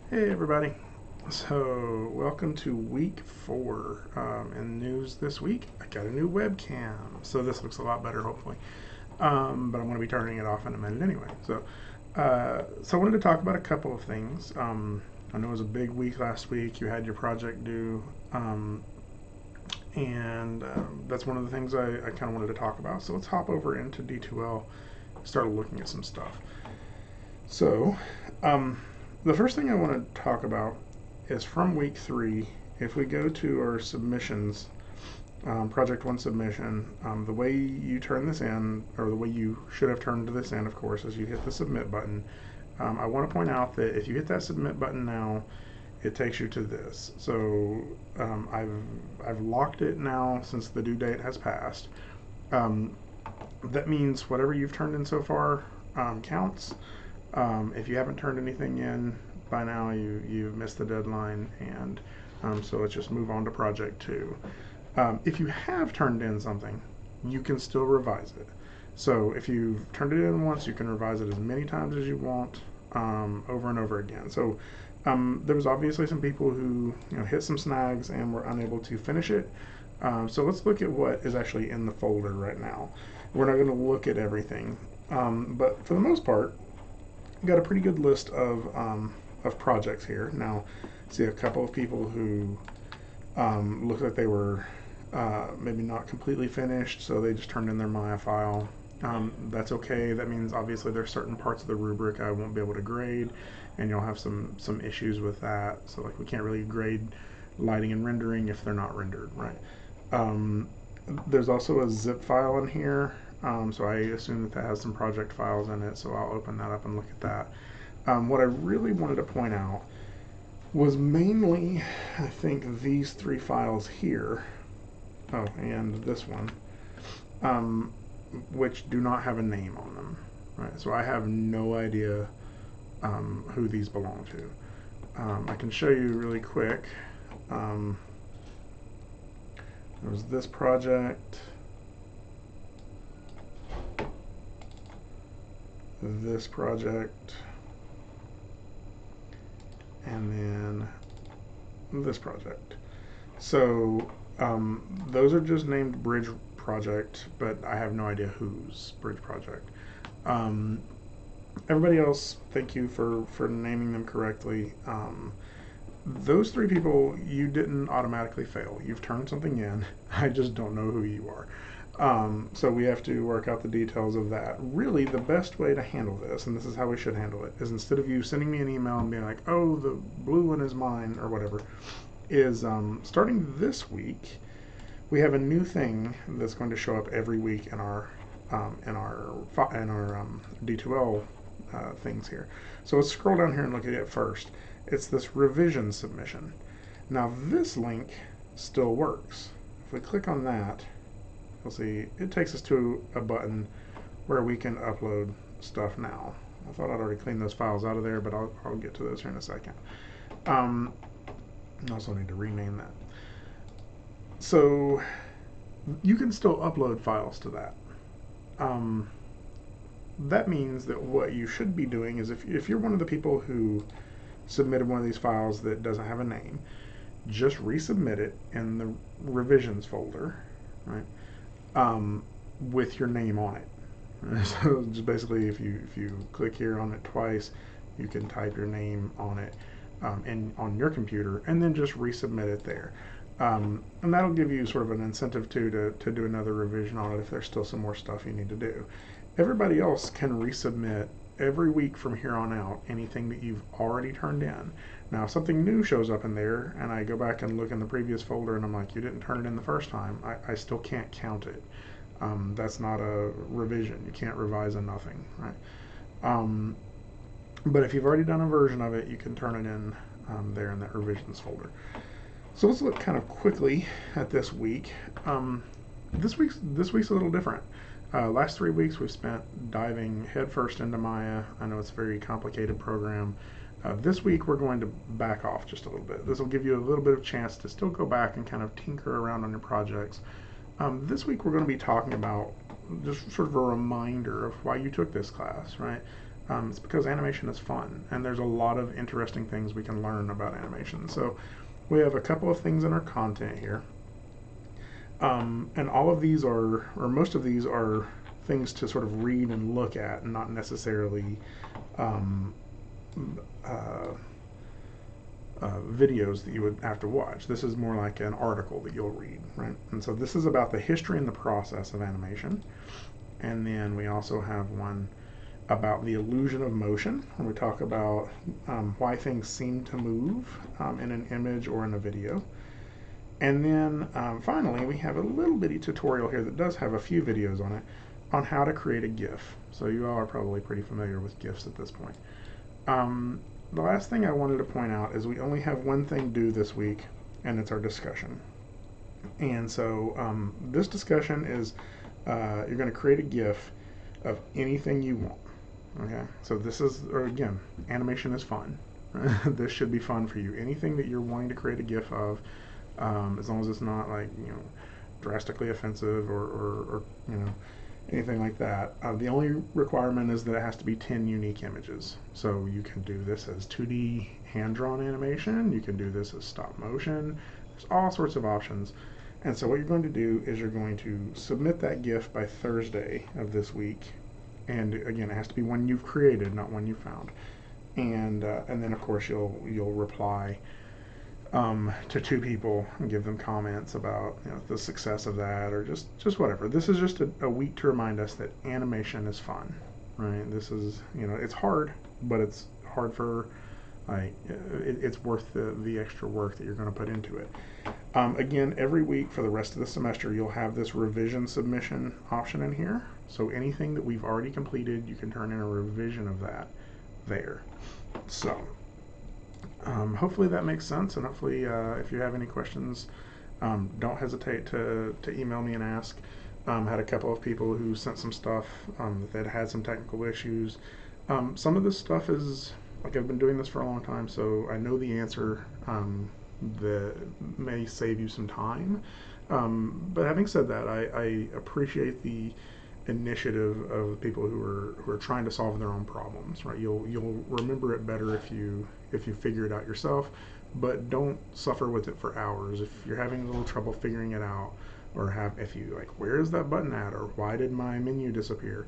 Hey everybody. So, welcome to week 4. In news this week, I got a new webcam. So, this looks a lot better, hopefully. But I'm going to be turning it off in a minute anyway. So I wanted to talk about a couple of things. I know it was a big week last week. You had your project due. And that's one of the things I kind of wanted to talk about. So, let's hop over into D2L, start looking at some stuff. So, um, the first thing I want to talk about is from week 3. If we go to our submissions, project 1 submission, the way you turn this in, or the way you should have turned this in, of course, is you hit the submit button. I want to point out that if you hit that submit button now, it takes you to this. So I've locked it now since the due date has passed. Um, that means whatever you've turned in so far counts. If you haven't turned anything in by now, you've missed the deadline, and so let's just move on to project 2. If you have turned in something, you can still revise it. So if you've turned it in once, you can revise it as many times as you want, over and over again. So there was obviously some people who hit some snags and were unable to finish it. So let's look at what is actually in the folder right now. We're not going to look at everything, but for the most part, got a pretty good list of projects here. Now, see a couple of people who looked like they were maybe not completely finished, so they just turned in their Maya file. That's okay. That means obviously there's certain parts of the rubric I won't be able to grade, and you'll have some issues with that. So like we can't really grade lighting and rendering if they're not rendered, right? Um, there's also a zip file in here, so I assume that has some project files in it, so I'll open that up and look at that. What I really wanted to point out was mainly, I think, these 3 files here. Oh, and this one, um, which do not have a name on them. Right, so I have no idea who these belong to. I can show you really quick. Um, there was this project, this project, and then this project. So those are just named Bridge Project, but I have no idea whose Bridge Project. Um, Everybody else, thank you for naming them correctly. Those 3 people, you didn't automatically fail. You've turned something in. I just don't know who you are. So we have to work out the details of that. Really, the best way to handle this, and this is how we should handle it, is instead of you sending me an email and being like, oh, the blue one is mine, or whatever, is starting this week, we have a new thing that's going to show up every week in our D2L things here. So let's scroll down here and look at it first. It's this revision submission. Now this link still works. If we click on that, you'll see it takes us to a button where we can upload stuff now. I thought I'd already cleaned those files out of there, but I'll get to those here in a second. I also need to rename that. So you can still upload files to that. That means that what you should be doing is if you're one of the people who submitted one of these files that doesn't have a name, just resubmit it in the revisions folder, right? With your name on it. So just basically, if you click here on it twice, you can type your name on it on your computer, and then just resubmit it there. And that'll give you sort of an incentive to do another revision on it if there's still some more stuff you need to do. Everybody else can resubmit every week from here on out anything that you've already turned in. Now, if something new shows up in there and I go back and look in the previous folder and I'm like, you didn't turn it in the first time, I still can't count it. That's not a revision. You can't revise a nothing, right? But if you've already done a version of it, you can turn it in there in that revisions folder. So let's look kind of quickly at this week. This week's a little different. Last 3 weeks we've spent diving headfirst into Maya. I know it's a very complicated program. This week we're going to back off just a little bit. This will give you a little bit of chance to still go back and kind of tinker around on your projects. This week we're going to be talking about just sort of a reminder of why you took this class, right? It's because animation is fun, and there's a lot of interesting things we can learn about animation. So we have a couple of things in our content here. And all of these are, or most of these are, things to sort of read and look at, and not necessarily um, uh, videos that you would have to watch. This is more like an article that you'll read, right? And so this is about the history and the process of animation. And then we also have one about the illusion of motion, where we talk about why things seem to move in an image or in a video. And then finally, we have a little bitty tutorial here that does have a few videos on it on how to create a GIF. So you all are probably pretty familiar with GIFs at this point. The last thing I wanted to point out is we only have one thing due this week, and it's our discussion. And so this discussion is you're going to create a GIF of anything you want. Okay, so this is, or again, animation is fun. This should be fun for you. Anything that you're wanting to create a GIF of, as long as it's not like, you know, drastically offensive or you know, anything like that. The only requirement is that it has to be 10 unique images. So you can do this as 2D hand-drawn animation. You can do this as stop motion. There's all sorts of options. And so what you're going to do is you're going to submit that GIF by Thursday of this week. And again, it has to be one you've created, not one you found. And then of course you'll reply to 2 people and give them comments about, you know, the success of that, or just whatever. This is just a week to remind us that animation is fun, right? This is, you know, it's hard, but it's hard for, like, it's worth the extra work that you're going to put into it. Again, every week for the rest of the semester, you'll have this revision submission option in here. So anything that we've already completed, you can turn in a revision of that there. So hopefully that makes sense, and hopefully if you have any questions, don't hesitate to email me and ask. Had a couple of people who sent some stuff that had some technical issues. Some of this stuff is, like, I've been doing this for a long time, so I know the answer that may save you some time. But having said that, I appreciate the initiative of the people who are trying to solve their own problems, right? You'll remember it better if you figure it out yourself, but don't suffer with it for hours. If you're having a little trouble figuring it out, or if you like, where is that button at, or why did my menu disappear,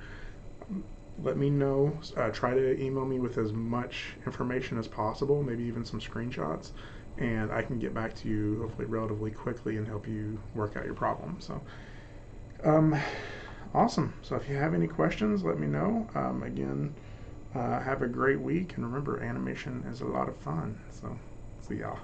let me know. Try to email me with as much information as possible, maybe even some screenshots, and I can get back to you hopefully relatively quickly and help you work out your problem. So awesome. So if you have any questions, let me know. Again, have a great week, and remember, animation is a lot of fun. So see y'all.